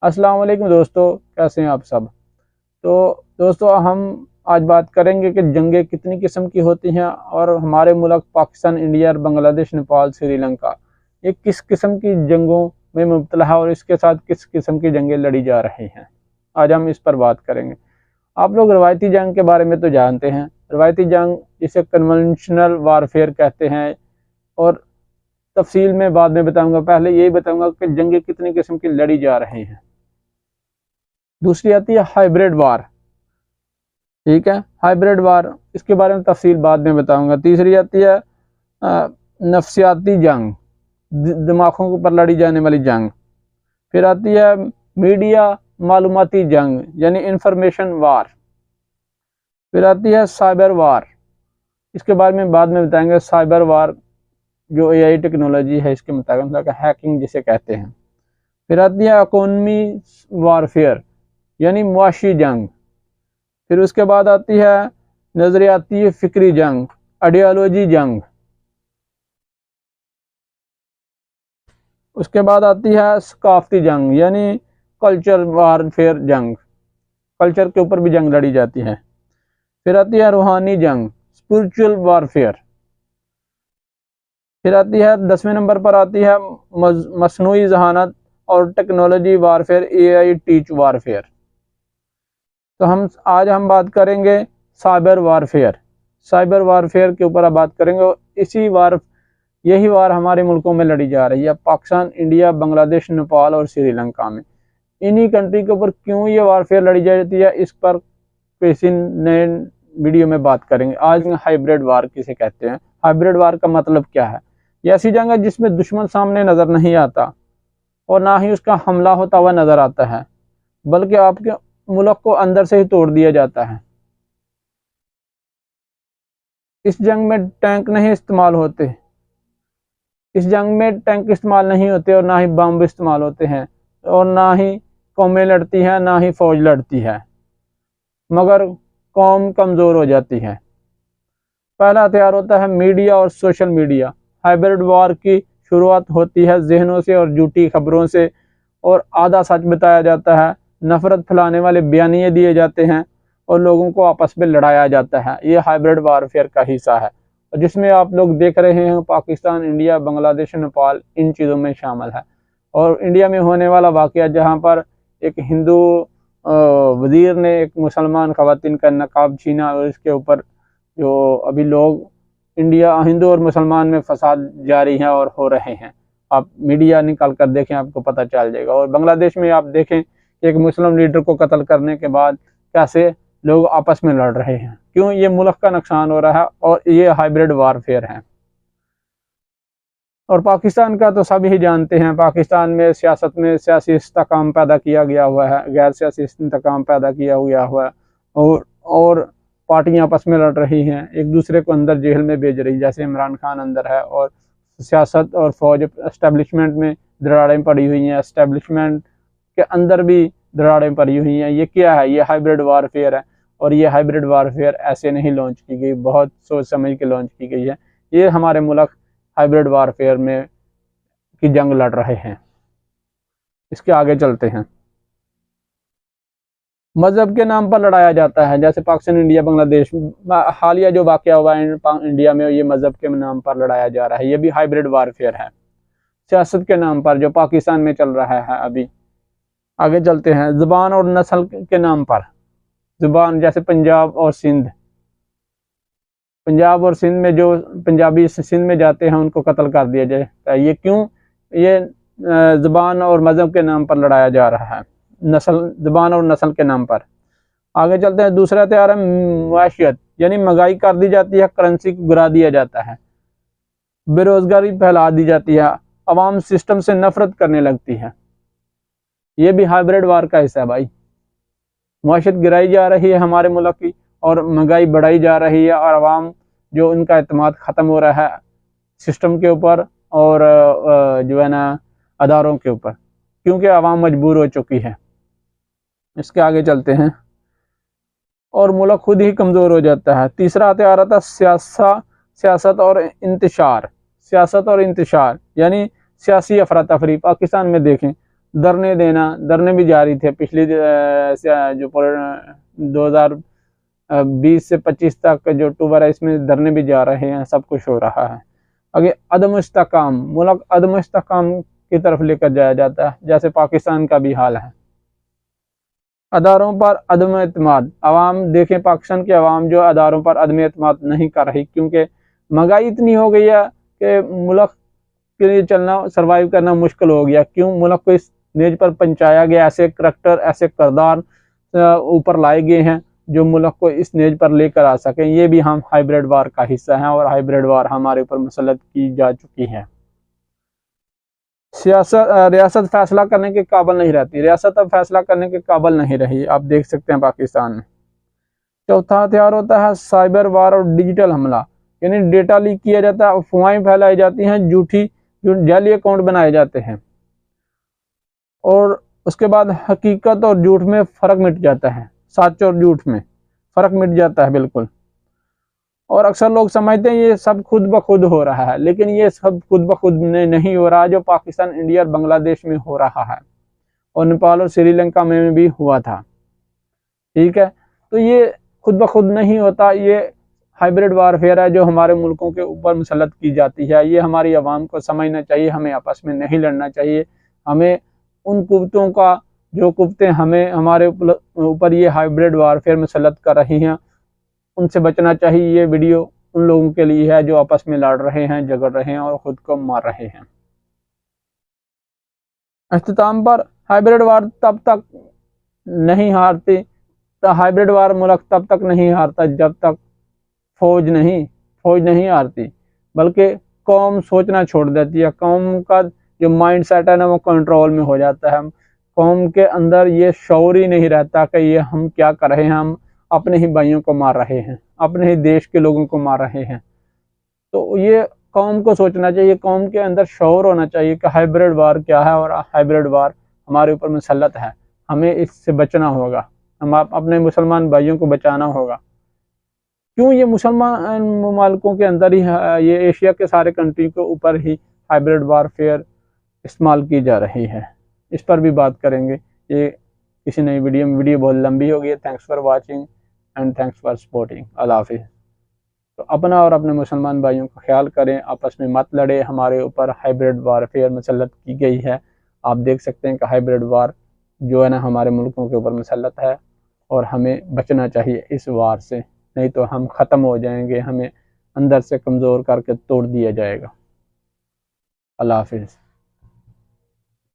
अस्सलाम वालेकुम दोस्तों, कैसे हैं आप सब। तो दोस्तों, हम आज बात करेंगे कि जंगें कितनी किस्म की होती हैं और हमारे मुल्क पाकिस्तान, इंडिया और बांग्लादेश, नेपाल, श्रीलंका ये किस किस्म की जंगों में मुब्तला है और इसके साथ किस किस्म की जंगें लड़ी जा रही हैं। आज हम इस पर बात करेंगे। आप लोग रवायती जंग के बारे में तो जानते हैं। रवायती जंग जिसे कन्वेंशनल वारफेयर कहते हैं, और तफसील में बाद में बताऊंगा। पहले यही बताऊंगा कि जंगें कितनी किस्म की लड़ी जा रही हैं। दूसरी आती है हाइब्रिड वार। ठीक है, हाइब्रिड वार, इसके बारे में तफसील बाद में बताऊंगा। तीसरी आती है नफसियाती जंग, दिमागों के ऊपर लड़ी जाने वाली जंग। फिर आती है मीडिया मालूमाती जंग यानी इंफॉर्मेशन वार। फिर आती है साइबर वार, इसके बारे में बाद में बताएंगे। साइबर वार जो एआई टेक्नोलॉजी है इसके मुताबिक हैकिंग जिसे कहते हैं। फिर आती है इकोनॉमी वारफेयर यानी मुआशी जंग। फिर उसके बाद आती है नजरियाती फिक्री जंग, आइडियोलॉजी जंग। उसके बाद आती है सकाफती जंग यानी कल्चर वारफेयर जंग, कल्चर के ऊपर भी जंग लड़ी जाती है। फिर आती है रूहानी जंग, स्पिरिचुअल वारफेयर। फिर आती है 10वें नंबर पर आती है मसनूई जहानत और technology warfare, AI teach warfare. तो हम बात करेंगे साइबर वारफेयर। साइबर वारफेयर के ऊपर अब बात करेंगे। और यही वार हमारे मुल्कों में लड़ी जा रही है, पाकिस्तान, इंडिया, बांग्लादेश, नेपाल और श्रीलंका में। इन्हीं कंट्री के ऊपर क्यों ये वारफेयर लड़ी जाती है, इस पर किसी नए वीडियो में बात करेंगे। आज हाइब्रिड वार किसे कहते हैं, हाइब्रिड वार का मतलब क्या है। ये ऐसी जंग है जिसमें दुश्मन सामने नजर नहीं आता और ना ही उसका हमला होता हुआ नजर आता है, बल्कि आपके मुल्क को अंदर से ही तोड़ दिया जाता है। इस जंग में टैंक नहीं इस्तेमाल होते, इस जंग में टैंक इस्तेमाल नहीं होते और ना ही बम इस्तेमाल होते हैं, और ना ही कौमें लड़ती हैं, ना ही फौज लड़ती है, मगर कौम कमज़ोर हो जाती है। पहला हथियार होता है मीडिया और सोशल मीडिया। हाइब्रिड वार की शुरुआत होती है जहनों से और झूठी खबरों से, और आधा सच बताया जाता है, नफरत फैलाने वाले बयानिए दिए जाते हैं और लोगों को आपस में लड़ाया जाता है। ये हाइब्रिड वारफेयर का हिस्सा है, और जिसमें आप लोग देख रहे हैं पाकिस्तान, इंडिया, बांग्लादेश, नेपाल इन चीज़ों में शामिल है। और इंडिया में होने वाला वाक़या जहाँ पर एक हिंदू वज़ीर ने एक मुसलमान ख़वातीन का नकाब छीना, और इसके ऊपर जो अभी लोग इंडिया, हिंदू और मुसलमान में फसाद जारी है और हो रहे हैं। आप मीडिया निकाल कर देखें, आपको पता चल जाएगा। और बांग्लादेश में आप देखें, एक मुस्लिम लीडर को कत्ल करने के बाद कैसे लोग आपस में लड़ रहे हैं। क्यों? ये मुल्क का नुकसान हो रहा है, और ये हाइब्रिड वारफेयर है। और पाकिस्तान का तो सभी ही जानते हैं, पाकिस्तान में सियासत में सियासी इस्तेकाम पैदा किया गया हुआ है, गैर सियासी इस्तेकाम पैदा किया गया हुआ है, और पार्टियां आपस में लड़ रही हैं, एक दूसरे को अंदर जेल में भेज रही, जैसे इमरान खान अंदर है। और सियासत और फौज एस्टेब्लिशमेंट में दरारें पड़ी हुई हैं, एस्टेब्लिशमेंट के अंदर भी दरारें पड़ी हुई हैं। ये क्या है? ये हाइब्रिड वारफेयर है। और ये हाइब्रिड वारफेयर ऐसे नहीं लॉन्च की गई, बहुत सोच समझ के लॉन्च की गई है। ये हमारे मुल्क हाइब्रिड वारफेयर में की जंग लड़ रहे हैं। इसके आगे चलते हैं। मजहब के नाम पर लड़ाया जाता है, जैसे पाकिस्तान, इंडिया, बांग्लादेश। हालिया जो वाक़या हुआ है इंडिया में, ये मजहब के नाम पर लड़ाया जा रहा है। ये भी हाइब्रिड वारफेयर है। सियासत के नाम पर जो पाकिस्तान में चल रहा है अभी। आगे चलते हैं। ज़ुबान और नस्ल के नाम पर, ज़ुबान जैसे पंजाब और सिंध, पंजाब और सिंध में जो पंजाबी सिंध में जाते हैं उनको कत्ल कर दिया जाए। ये क्यों? ये ज़ुबान और मज़हब के नाम पर लड़ाया जा रहा है, नस्ल, ज़ुबान और नस्ल के नाम पर। आगे चलते हैं। दूसरा हथियार है मुआशियत, यानी महंगाई कर दी जाती है, करेंसी को गिरा दिया जाता है, बेरोजगारी फैला दी जाती है, अवाम सिस्टम से नफरत करने लगती है। ये भी हाइब्रिड वार का हिस्सा है भाई। मुआशियत गिराई जा रही है हमारे मुल्क की, और महंगाई बढ़ाई जा रही है, और अवाम जो उनका एतमाद ख़त्म हो रहा है सिस्टम के ऊपर और जो है ना अदारों के ऊपर, क्योंकि अवाम मजबूर हो चुकी है। इसके आगे चलते हैं। और मुल्क खुद ही कमज़ोर हो जाता है। तीसरा हथियार आता है सियासत और इंतशार। सियासत और इंतशार यानी सियासी अफरा तफरी। पाकिस्तान में देखें, धरने भी जारी थे पिछली जो 2020 से 25 तक जो अक्टूबर है, इसमें धरने भी जा रहे हैं, सब कुछ हो रहा है। आगे अदम इस्तेकाम, मुल्क अदम इस्तेकाम की तरफ लेकर जाया जाता है, जैसे पाकिस्तान का भी हाल है। अदारों पर अदम एतमाद, अवाम देखें पाकिस्तान की अवाम जो अदारों पर अदम एतमाद नहीं कर रही, क्योंकि महंगाई इतनी हो गई है कि मुल्क के लिए चलना, सर्वाइव करना मुश्किल हो गया। क्यों? मुल्क को इस नेज पर पहुंचाया गया, ऐसे करैक्टर, ऐसे किरदार ऊपर लाए गए हैं जो मुल्क को इस नेज पर लेकर आ सकें। ये भी हम हाइब्रिड वार का हिस्सा हैं और हाइब्रिड वार हमारे ऊपर मुसल्लत की जा चुकी है। रियासत फैसला करने के काबिल नहीं रहती, रियासत अब फैसला करने के काबिल नहीं रही, आप देख सकते हैं पाकिस्तान में। चौथा हथियार होता है साइबर वार और डिजिटल हमला, यानी डेटा लीक किया जाता है, अफवाहें फैलाई जाती हैं, झूठी जाली अकाउंट बनाए जाते हैं और उसके बाद हकीकत और झूठ में फ़र्क मिट जाता है, सच और झूठ में फ़र्क मिट जाता है बिल्कुल। और अक्सर लोग समझते हैं ये सब खुद ब खुद हो रहा है, लेकिन ये सब खुद ब खुद नहीं हो रहा, जो पाकिस्तान, इंडिया और बांग्लादेश में हो रहा है और नेपाल और श्रीलंका में भी हुआ था। ठीक है, तो ये खुद ब खुद नहीं होता, ये हाइब्रिड वारफेयर है जो हमारे मुल्कों के ऊपर मुसल्लत की जाती है। ये हमारी आवाम को समझना चाहिए, हमें आपस में नहीं लड़ना चाहिए, हमें उन कुव्वतों का, जो कुव्वतें हमें हमारे ऊपर ये हाइब्रिड वारफेयर मुसल्लत कर रही हैं, उनसे बचना चाहिए। ये वीडियो उन लोगों के लिए है जो आपस में लड़ रहे हैं, झगड़ रहे हैं और खुद को मार रहे हैं। अख्ताम पर हाइब्रिड वार तब तक नहीं हारती, तो हाइब्रिड वार मुल्क तब तक नहीं हारता जब तक फौज नहीं हारती, बल्कि कौम सोचना छोड़ देती है। कौम का जो माइंड सेट है ना, वो कंट्रोल में हो जाता है। कौम के अंदर ये शऊर ही नहीं रहता कि ये हम क्या कर रहे हैं, हम अपने ही भाइयों को मार रहे हैं, अपने ही देश के लोगों को मार रहे हैं। तो ये कौम को सोचना चाहिए, कौम के अंदर शऊर होना चाहिए कि हाइब्रिड वार क्या है और हाइब्रिड वार हमारे ऊपर मुसल्लत है, हमें इससे बचना होगा, हम अपने मुसलमान भाइयों को बचाना होगा। क्यों? ये मुसलमान ममालिकों के अंदर ही ये एशिया के सारे कंट्री के ऊपर ही हाइब्रिड वारफेयर इस्तेमाल की जा रही है, इस पर भी बात करेंगे ये किसी नई वीडियो में। वीडियो बहुत लंबी हो गई है। Thanks for watching and thanks for supporting. Allah हाफिज़। तो अपना और अपने मुसलमान भाइयों का ख्याल करें, आपस में मत लड़े। हमारे ऊपर हाइब्रिड वारफेयर मुसल्लत की गई है, आप देख सकते हैं कि हाइब्रिड वार जो है ना हमारे मुल्कों के ऊपर मुसल्लत है और हमें बचना चाहिए इस वार से, नहीं तो हम ख़त्म हो जाएंगे, हमें अंदर से कमज़ोर करके तोड़ दिया जाएगा। अल्लाह हाफिज़।